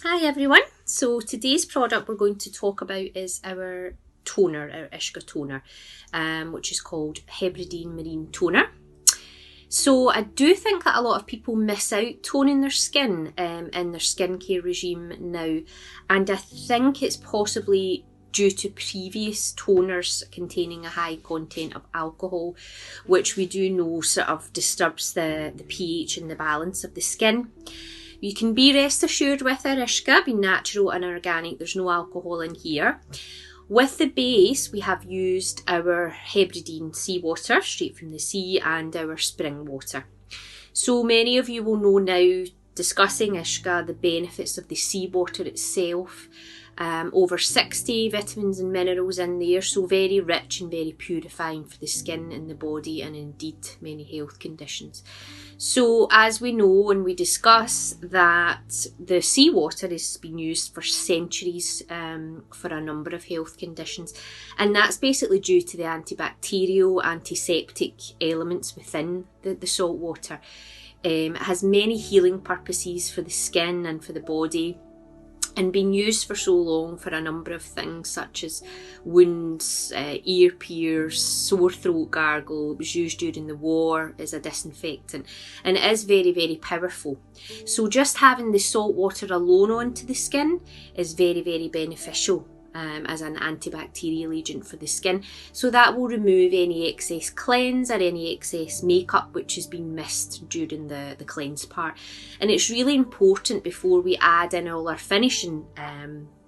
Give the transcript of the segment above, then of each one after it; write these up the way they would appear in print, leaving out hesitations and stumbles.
Hi everyone, so today's product we're going to talk about is our toner, our ishga toner, which is called Hebridean Marine Toner. So I do think that a lot of people miss out toning their skin in their skincare regime now, and I think it's possibly due to previous toners containing a high content of alcohol, which we do know sort of disturbs the pH and the balance of the skin. You can be rest assured with our ishga, being natural and organic, there's no alcohol in here. With the base, we have used our Hebridean seawater, straight from the sea, and our spring water. So many of you will know now, discussing ishga, the benefits of the seawater itself. Over 60 vitamins and minerals in there, so very rich and very purifying for the skin and the body, and indeed many health conditions. So as we know and we discuss that the seawater has been used for centuries for a number of health conditions, and that's basically due to the antibacterial, antiseptic elements within the salt water. It has many healing purposes for the skin and for the body, and been used for so long for a number of things such as wounds, ear pierce, sore throat gargle. It was used during the war as a disinfectant, and it is very, very powerful. So just having the salt water alone onto the skin is very, very beneficial as an antibacterial agent for the skin. So that will remove any excess cleanse or any excess makeup which has been missed during the cleanse part. And it's really important before we add in all our finishing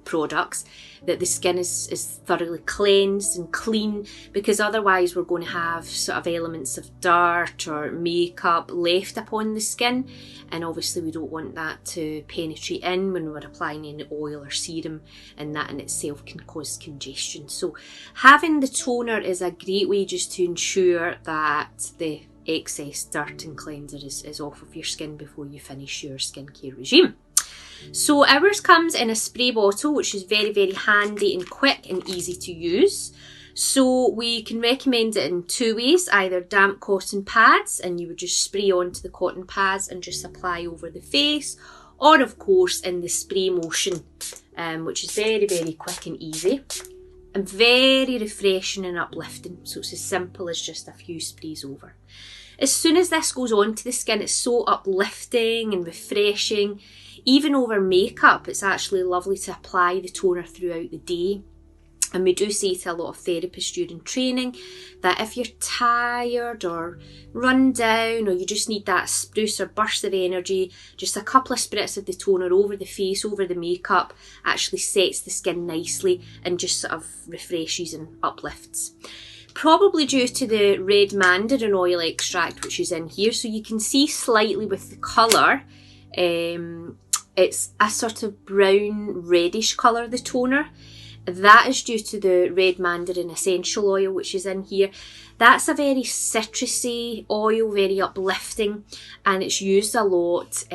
products that the skin is thoroughly cleansed and clean, because otherwise we're going to have sort of elements of dirt or makeup left upon the skin, and obviously we don't want that to penetrate in when we're applying any oil or serum, and that in itself can cause congestion. So having the toner is a great way just to ensure that the excess dirt and cleanser is off of your skin before you finish your skincare regime. So ours comes in a spray bottle, which is very, very handy and quick and easy to use. So we can recommend it in two ways, either damp cotton pads, and you would just spray onto the cotton pads and just apply over the face, or of course in the spray motion, which is very, very quick and easy and very refreshing and uplifting. So it's as simple as just a few sprays over. As soon as this goes onto the skin, it's so uplifting and refreshing. Even over makeup, it's actually lovely to apply the toner throughout the day. And we do say to a lot of therapists during training that if you're tired or run down, or you just need that spruce or burst of energy, just a couple of spritz of the toner over the face, over the makeup, actually sets the skin nicely and just sort of refreshes and uplifts. Probably due to the red mandarin oil extract which is in here, so you can see slightly with the colour, it's a sort of brown reddish colour, the toner. That is due to the red mandarin essential oil which is in here. That's a very citrusy oil, very uplifting, and it's used a lot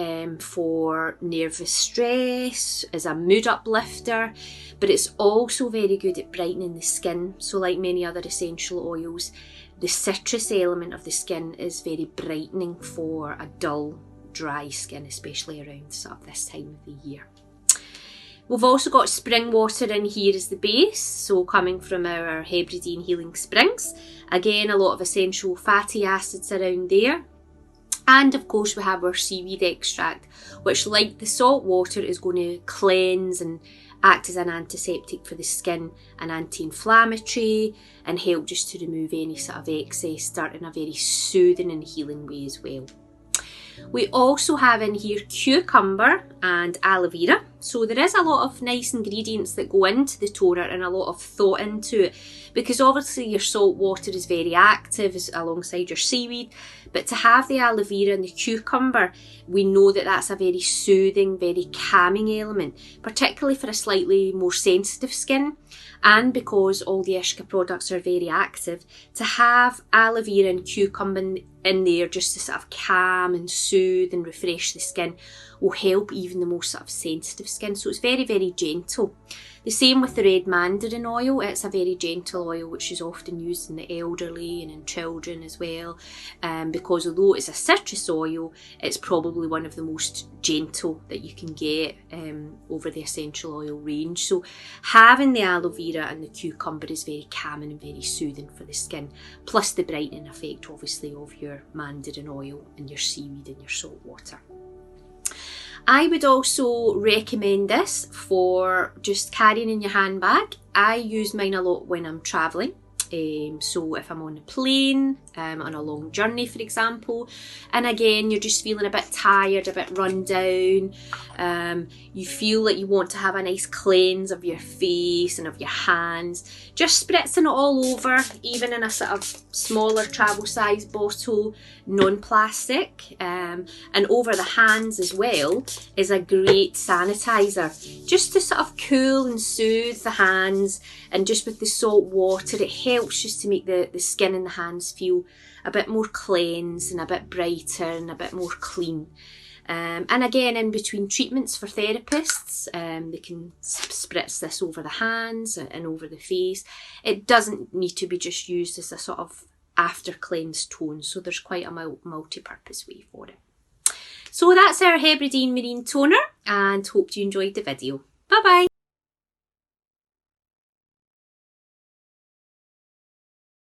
for nervous stress, as a mood uplifter, but it's also very good at brightening the skin. So like many other essential oils, the citrus element of the skin is very brightening for a dull, dry skin, especially around sort of this time of the year. We've also got spring water in here as the base, so coming from our Hebridean Healing Springs. Again, a lot of essential fatty acids around there. And of course we have our seaweed extract, which like the salt water is going to cleanse and act as an antiseptic for the skin, an anti-inflammatory, and help just to remove any sort of excess dirt in a very soothing and healing way as well. We also have in here cucumber and aloe vera. So there is a lot of nice ingredients that go into the toner and a lot of thought into it, because obviously your salt water is very active alongside your seaweed, but to have the aloe vera and the cucumber, we know that that's a very soothing, very calming element, particularly for a slightly more sensitive skin. And because all the ishga products are very active, to have aloe vera and cucumber in there just to sort of calm and soothe and refresh the skin will help even the most sort of sensitive skin. So it's very, very gentle. The same with the red mandarin oil. It's a very gentle oil which is often used in the elderly and in children as well, because although it's a citrus oil, it's probably one of the most gentle that you can get over the essential oil range. So having the aloe vera and the cucumber is very calming and very soothing for the skin, plus the brightening effect obviously of your mandarin oil and your seaweed and your salt water. I would also recommend this for just carrying in your handbag. I use mine a lot when I'm travelling. So if I'm on a plane, on a long journey for example, and again you're just feeling a bit tired, a bit run down, you feel like you want to have a nice cleanse of your face and of your hands, just spritzing it all over, even in a sort of smaller travel size bottle, non-plastic, and over the hands as well is a great sanitizer, just to sort of cool and soothe the hands. And just with the salt water, it helps just to make the skin and the hands feel a bit more cleansed and a bit brighter and a bit more clean. And again, in between treatments for therapists, they can spritz this over the hands and over the face. It doesn't need to be just used as a sort of after cleanse tone, so there's quite a multi-purpose way for it. So that's our Hebridean Marine Toner, and hope you enjoyed the video. Bye bye!